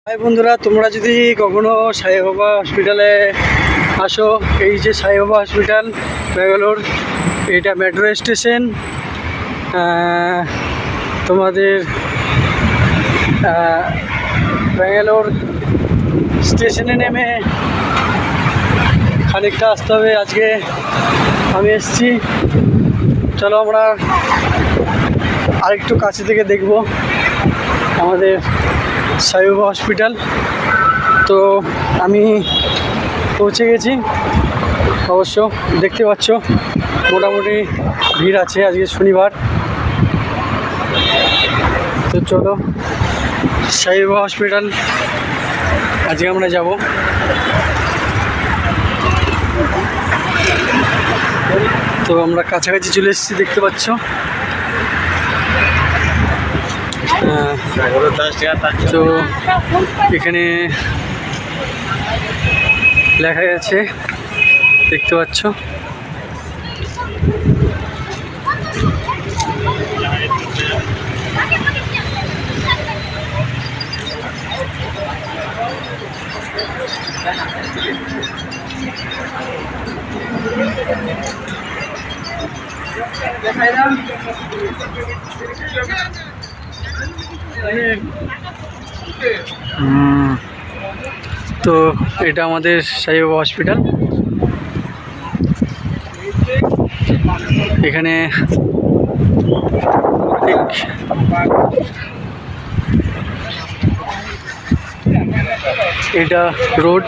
High বন্ধুরা, তোমরা যদি কখনো সাই বাবা হসপিটালে আসো, এই যে সাই বাবা হসপিটাল ব্যাঙ্গালোর, এটা মেট্রো স্টেশন। তোমাদের ব্যাঙ্গালোর স্টেশনে নেমে খানিকটা আসতে হবে। আজকে আমি এসেছি, চলো আমরা আরেকটু কাছে থেকে দেখব আমাদের সাই বাবা হসপিটাল। তো আমি পৌঁছে গেছি, অবশ্য দেখতে পাচ্ছ মোটামুটি ভিড় আছে, আজকে শনিবার। তো চলো সাই বাবা হসপিটাল আজকে আমরা যাব। তো আমরা কাছাকাছি চলে এসেছি, দেখতে পাচ্ছ। তো এখানে লেখা আছে, দেখতে পাচ্ছ। তো এটা আমাদের সাই বাবা হসপিটাল। এখানে এটা রোড,